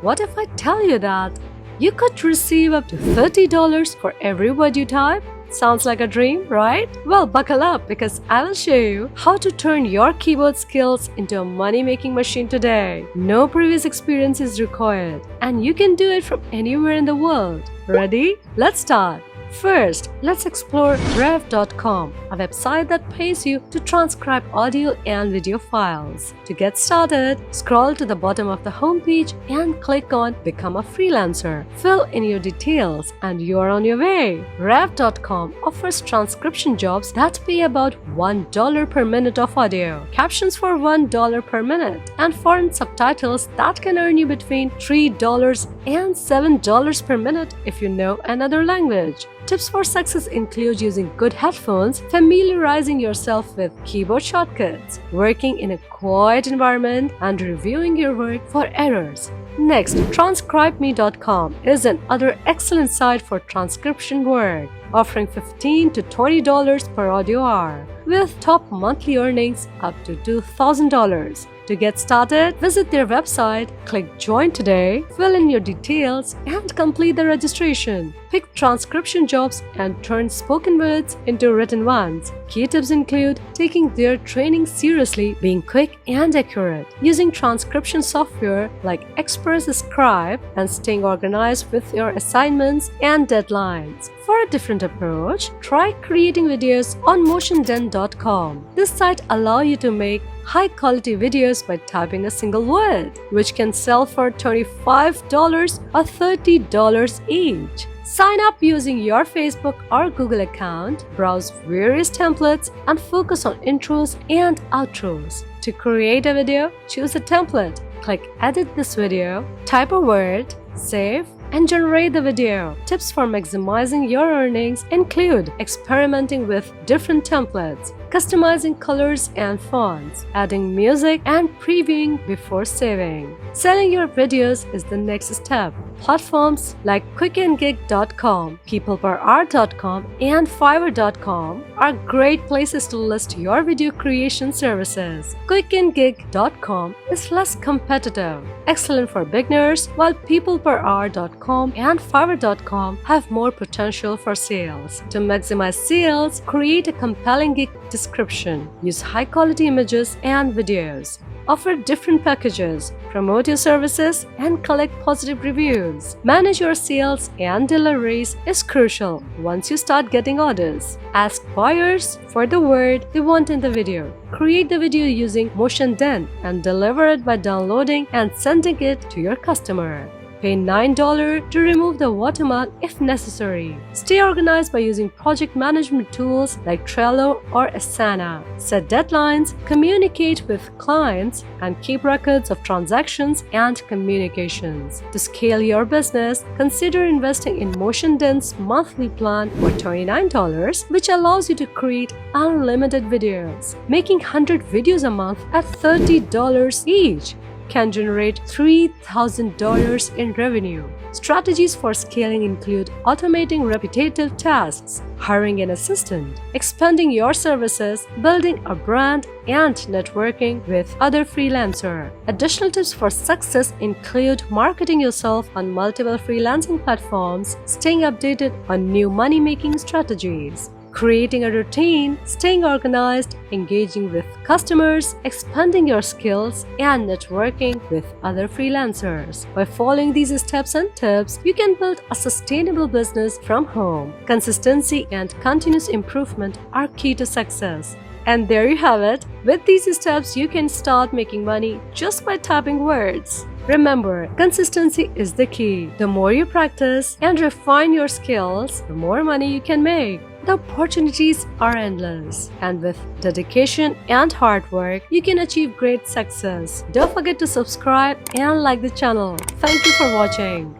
What if I tell you that you could receive up to $30 for every word you type? Sounds like a dream, right? Well, buckle up because I will show you how to turn your keyboard skills into a money-making machine today. No previous experience is required, and you can do it from anywhere in the world. Ready? Let's start. First, let's explore rev.com, a website that pays you to transcribe audio and video files. To get started, scroll to the bottom of the homepage and click on Become a Freelancer. Fill in your details and you're on your way. Rev.com offers transcription jobs that pay about $1 per minute of audio, captions for $1 per minute, and foreign subtitles that can earn you between $3 and $7 per minute if you know another language. Tips for success include using good headphones, familiarizing yourself with keyboard shortcuts, working in a quiet environment, and reviewing your work for errors. Next, transcribeme.com is another excellent site for transcription work, offering $15 to $20 per audio hour, with top monthly earnings up to $2,000. To get started, visit their website, click Join today, fill in your details, and complete the registration. Pick transcription jobs and turn spoken words into written ones. Key tips include taking their training seriously, being quick and accurate, using transcription software like Express Scribe, and staying organized with your assignments and deadlines. For a different approach, try creating videos on motionden.com. This site allows you to make high-quality videos by typing a single word, which can sell for $25 or $30 each. Sign up using your Facebook or Google account, browse various templates, and focus on intros and outros. To create a video, choose a template, click Edit this video, type a word, save, and generate the video. Tips for maximizing your earnings include experimenting with different templates, customizing colors and fonts, adding music, and previewing before saving. Selling your videos is the next step. Platforms like quickandgig.com, peopleperhour.com, and fiverr.com are great places to list your video creation services. Quickandgig.com is less competitive, excellent for beginners, while peopleperhour.com and fiverr.com have more potential for sales. To maximize sales, create a compelling gig description, use high-quality images and videos, offer different packages, promote your services, and collect positive reviews. Manage your sales and deliveries is crucial once you start getting orders. Ask buyers for the word they want in the video. Create the video using MotionDen and deliver it by downloading and sending it to your customer. Pay $9 to remove the watermark if necessary. Stay organized by using project management tools like Trello or Asana. Set deadlines, communicate with clients, and keep records of transactions and communications. To scale your business, consider investing in MotionDen's monthly plan for $29, which allows you to create unlimited videos. Making 100 videos a month at $30 each can generate $3,000 in revenue. Strategies for scaling include automating repetitive tasks, hiring an assistant, expanding your services, building a brand, and networking with other freelancers. Additional tips for success include marketing yourself on multiple freelancing platforms, staying updated on new money-making strategies, creating a routine, staying organized, engaging with customers, expanding your skills, and networking with other freelancers. By following these steps and tips, you can build a sustainable business from home. Consistency and continuous improvement are key to success. And there you have it. With these steps, you can start making money just by typing words. Remember, consistency is the key. The more you practice and refine your skills, the more money you can make. The opportunities are endless, and with dedication and hard work, you can achieve great success. Don't forget to subscribe and like the channel. Thank you for watching.